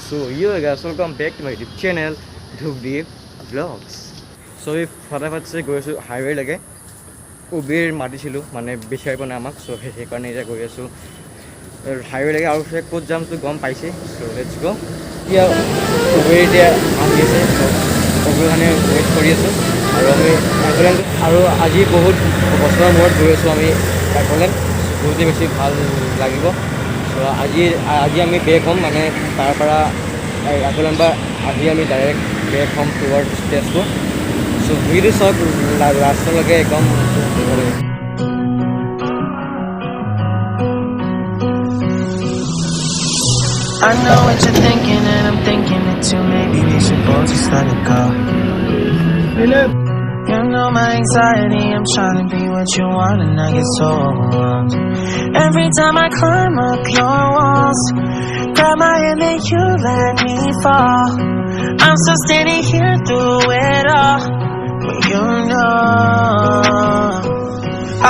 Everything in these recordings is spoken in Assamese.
So yo guys, welcome back to my YouTube channel, Dhubdeep Vlogs. So if फटाफट से गई आছোঁ हाईवे लगे उबेर मातिছিলোঁ মানে বিচাৰি পোৱা নাই আমাক সো সেইকাৰণে এতিয়া গৈ আছোঁ হাইৱে লগে আৰু ক'ত যাম তো গম পাইছে সো লেটস গো এতিয়া উবেৰ এতিয়া আহি আছে উবেৰ কাৰণে ৱেইট কৰি আছোঁ আৰু আমি একলেণ্ড আৰু আজি বহুত বছৰৰ মূৰত গৈ আছোঁ আমি একলেণ্ড বহুতেই বেছি ভাল লাগিব সো আজি আমি বেক হ'ম মানে তাৰ পৰা একলেণ্ড বা আজি আমি ডাইৰেক্ট বেক হ'ম টুৱাৰ্ড তেজপুৰ সো ভিডিঅ' চাওক লাষ্টলৈকে একদম I know what you're thinking and I'm thinking it too. Maybe we should both just let it go. You know my anxiety, I'm trying to be what you want and I get so overwhelmed. Every time I climb up your walls, grab my hand and you let me fall. I'm still standing here through it all, but you know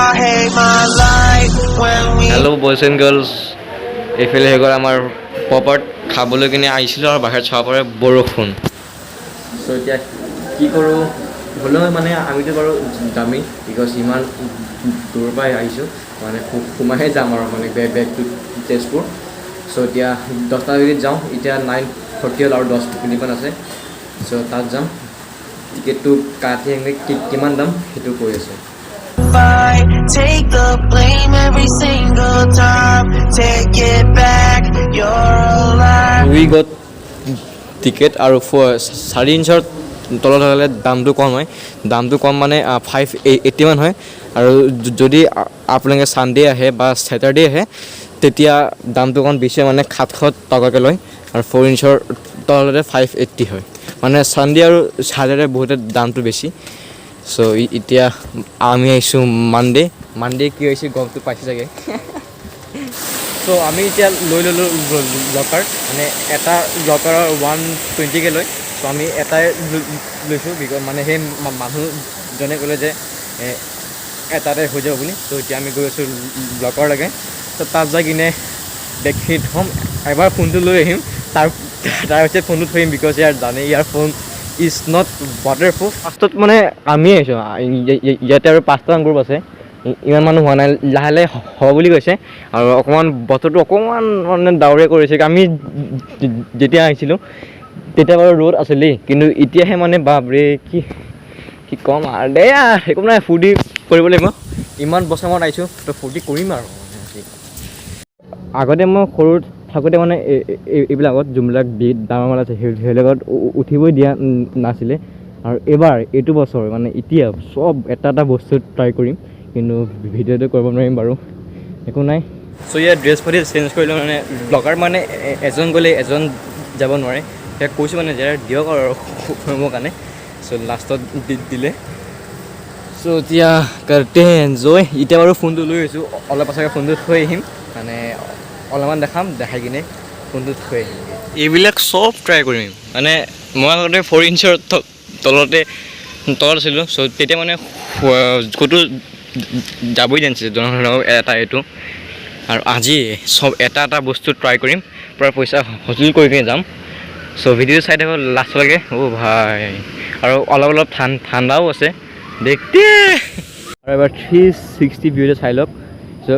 I hate my life when we Hello boys and girls, এইফালে হৈ গ'ল আমাৰ পপত খাবলৈ কিনে আহিছিলোঁ আৰু বাহিৰত চাব পাৰে বৰষুণ সো এতিয়া কি কৰোঁ হ'লেও মানে আমিতো বাৰু যামেই বিকজ ইমান দূৰৰ পৰাই আহিছোঁ মানে সোমাইহে যাম আৰু মানে বেক টু তেজপুৰ সো এতিয়া 10টা বজাত যাওঁ এতিয়া 9:40 হ'ল আৰু 10 মিনিটমান আছে সো তাত যাম টিকেটটো কাটি আনিলে কিমান দাম সেইটো কৈ আছে take the blame every single time. Take it back, you're alive. We got ticket আৰু 4.5 ইঞ্চৰ তলত হ'লে দামটো কম হয় দামটো কম মানে 580 মান হয় আৰু যদি আপোনালোকে সানডে আহে বা স্যাটাৰডে আহে তেতিয়া দামটো অকণ বেছি মানে 700 টকাকৈ লয় আৰু 4 ইঞ্চৰ তলতে 580 হয় মানে সানডে আৰু স্যাটাৰডে বহুত দামটো বেছি সো এতিয়া আমি আহিছোঁ মানডে কি হৈছে গমটো পাইছে চাগে সো আমি এতিয়া লৈ ল'লোঁ লকাৰ মানে এটা লকাৰৰ 120কৈ লয় সো আমি এটাই লৈছোঁ বিকজ মানে সেই মানুহজনে ক'লে যে এটাতে হৈ যাব বুলি তো এতিয়া আমি গৈ আছোঁ লকাৰ লাগে তো তাত যাই কিনে দেখি থ'ম এবাৰ ফোনটো লৈ আহিম তাৰ পিছত ফোনটো থৈ আহিম বিকজ ইয়াৰ জানে ইয়াৰ ফোন ইজ নট ৱাটাৰপ্ৰুফ ফাৰ্ষ্টত মানে আমি আহিছোঁ ইয়াতে আৰু 5টামান গ্ৰুপ আছে ইমান মানুহ হোৱা নাই লাহে লাহে হ'ব বুলি কৈছে আৰু অকণমান বতৰটো অকণমান মানে ডাৱৰীয়া কৰিছে আমি যেতিয়া আহিছিলোঁ তেতিয়া বাৰু ৰ'দ আছিলেই কিন্তু এতিয়াহে মানে বাপৰে কি ক'ম আৰু দে একো নাই ফূৰ্তি কৰিব লাগিব ইমান বছৰ মূৰত আহিছোঁ তো ফূৰ্তি কৰিম আৰু আগতে মই সৰু থাকোঁতে মানে এইবিলাকত যোনবিলাক ডাঙৰ মাল আছে সেইবিলাকত উঠিবই দিয়া নাছিলে আৰু এইবাৰ এইটো বছৰ মানে এতিয়া চব এটা বস্তু ট্ৰাই কৰিম কিন্তু ভিডিঅ'টো কৰিব নোৱাৰিম বাৰু একো নাই চ' ইয়াৰ ড্ৰেছ পাতি চেঞ্জ কৰিলোঁ মানে ব্লগাৰ মানে এজন গ'লে এজন যাব নোৱাৰে সেয়া কৈছোঁ মানে যে দিয়ক আৰু মোৰ কাৰণে চ' লাষ্টত দিলে চ' এতিয়া কাৰ্টে এনজয় এতিয়া বাৰু ফোনটো লৈ আহিছোঁ অলপ পাছতে ফোনটো থৈ আহিম মানে অলপমান দেখাই কিনে ফোনটো থৈ আহিম এইবিলাক চব ট্ৰাই কৰিম মানে মই আগতে 4 ইঞ্চৰ তলত আছিলোঁ চ' তেতিয়া মানে ক'তো যাবই জানিছিলোঁ জনসাধাৰণৰ এটা এইটো আৰু আজি চব এটা বস্তু ট্ৰাই কৰিম পূৰা পইচা হজুল কৰি কিনে যাম চ' ভিডিঅ'টো চাই থাকোঁ লাষ্টলৈকে অ' ভাই আৰু অলপ ঠাণ্ডাও আছে দেখতে আৰু এবাৰ 360 ভিডিঅ'টো চাই লওক চ'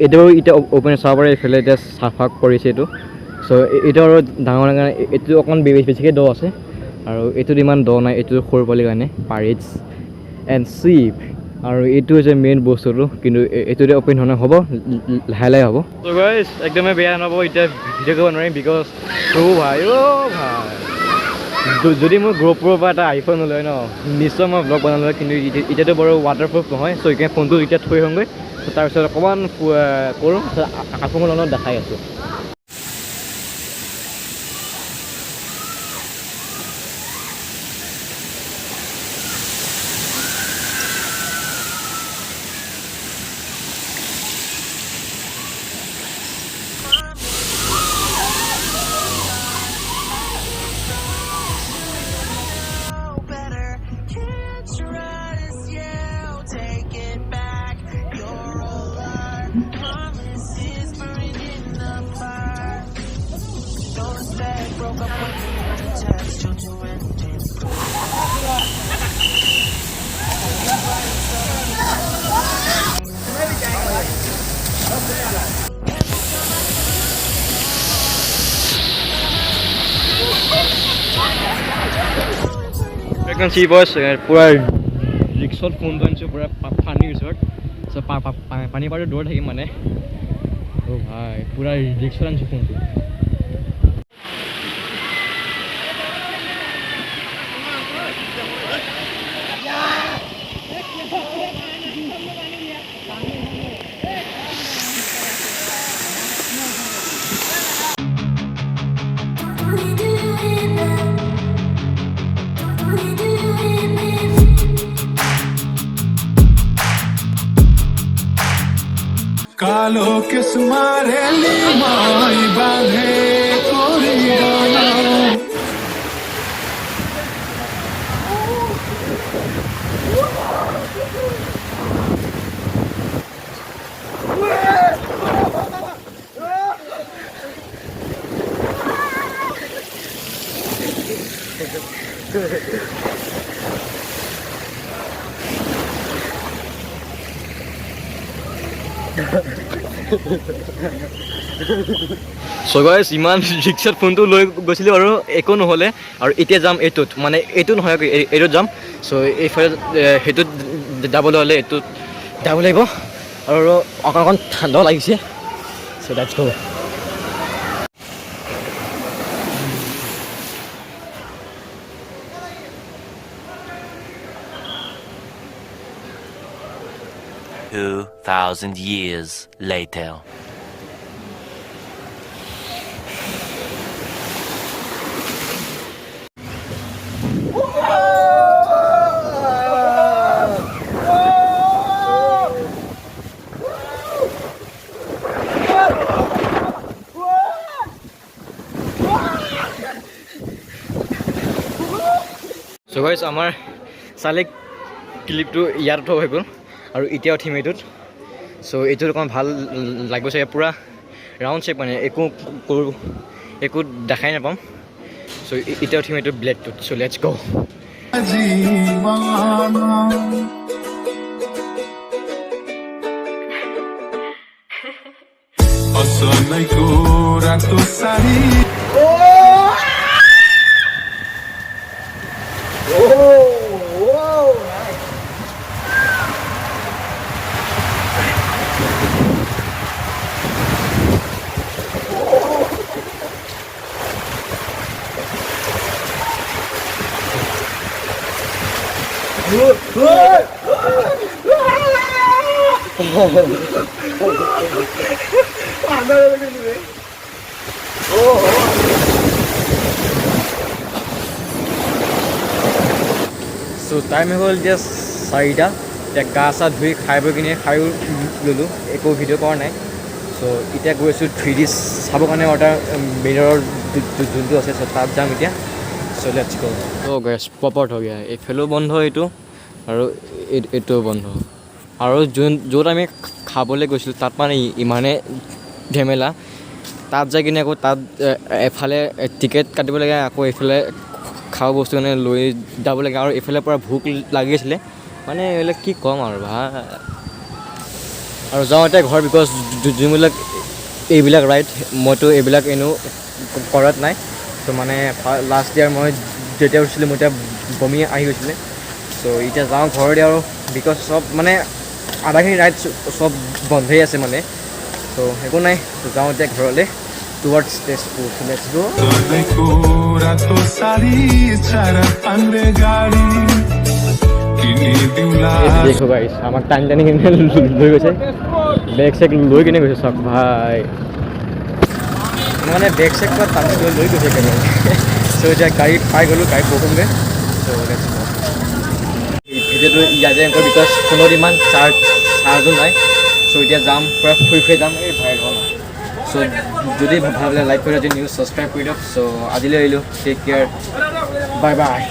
এইটো বাৰু এতিয়া অ'পেন চাব পাৰে এইফালে এতিয়া চাফা কৰিছে এইটো চ' এইটো আৰু ডাঙৰ কাৰণে এইটো অকণমান বেছিকৈ দ আছে আৰু এইটোত ইমান দ নাই এইটো সৰু পোৱালিৰ কাৰণে পাৰিটছ এণ্ড চিপ আৰু এইটো হৈছে মেইন বস্তুটো কিন্তু এইটো এতিয়া অ'পেন হোৱা নাই হ'ব লাহে হ'ব ত' গাইজ একদমেই বেয়া নহ'ব এতিয়া ভিডিঅ' কৰিব নোৱাৰিম বিকজ ভাই যদি মোৰ গ্ৰুপৰ পৰা এটা আইফোন নলয় ন নিশ্চয় মই ব্লগ বনালোঁ কিন্তু এতিয়াতো বাৰু ৱাটাৰপ্ৰুফ নহয় চ' এতিয়া ফোনটো এতিয়া থৈ আহোঁগৈ তাৰপিছত অকণমান কৰোঁ আইফোনৰ লগত দেখাই আছোঁ promises burning in the fire. can see boys pura rickshaw phone down so pura pani resort so pani par door thaki mane oh bhai pura rickshaw an phone কালো কিসমারে লিমাই বাঁধে করি গানা So guys, ইমান ৰিক্সাত ফোনটো লৈ গৈছিলোঁ আৰু একো নহ'লে আৰু এতিয়া যাম এইটোত মানে এইটো নহয় এইটোত যাম চ' এইফালে সেইটোত যাবলৈ হ'লে এইটোত যাব লাগিব আৰু অকণ ঠাণ্ডাও লাগিছে চ' let's go 2,000 years later. So guys, our Salik clip to ইয়াত উঠা হৈ গ'ল আৰু এতিয়া উঠিম এইটোত so এইটো অকণ ভাল লাগিব চাগে পুৰা ৰাউণ্ড শেপ মানে একো দেখাই নাপাম so এতিয়া উঠিম এইটো ব্লেডটোত so let's go So time হৈ গ'ল just 4টা এতিয়া গা চা ধুই খাই বৈ কিনে খায়ো ল'লোঁ একো ভিডিঅ' কৰা নাই so এতিয়া গৈছোঁ 3D চাবৰ কাৰণে অৰ্ডাৰ মিৰৰৰ যোনটো আছে so তাত যাম এতিয়া so let's go so guys পপট হৈ গয়া এইফালেও বন্ধ এইটো আৰু এইটোও বন্ধ আৰু য'ত আমি খাবলৈ গৈছিলোঁ তাত মানে ইমানে ঝেমেলা তাত যাই কিনে আকৌ তাত এফালে টিকেট কাটিব লাগে আকৌ এইফালে খাওঁ বস্তু মানে লৈ যাব লাগে আৰু এইফালে পৰা ভোক লাগি আছিলে মানে এইবিলাক কি ক'ম আৰু ভাই আৰু যাওঁতে ঘৰ বিকজ যোনবিলাক এইবিলাক ৰাইড মইতো এইবিলাক এনেও কৰাত নাই ত' মানে লাষ্ট ইয়াৰ মই যেতিয়া উঠিছিলোঁ মোৰ এতিয়া বমি আহি গৈছিলে চ' এতিয়া যাওঁ ঘৰতে আৰু বিকজ চব মানে আধাখিনি ৰাইড চব বন্ধই আছে মানে ত' একো নাই যাওঁ এতিয়া ঘৰলৈ towards this school so let's go देखो गाइस আমাক টাইম টানি কিনে লৈ গৈছে বেগ চেক লৈ কিনে গৈছে চক ভাই মানে বেগ চেক পৰা টানি লৈ গৈছে কেনে so এতিয়া গাড়ী পাই গ'লো গাড়ী বকুমগে so let's go ভিডিঅ'টো ইয়াতে এনেকৈ বিকজ ফোনত ইমান চাৰ্জো নাই so এতিয়া যাম পুৰা ফুৰি যাম এই ভাই ঘৰ so যদি ভাল লাগে লাইক কৰি যদি নিউজ ছাবস্ক্ৰাইব কৰি দিয়ক so আজিলৈ আহিলোঁ টেক কেয়াৰ বাই বাই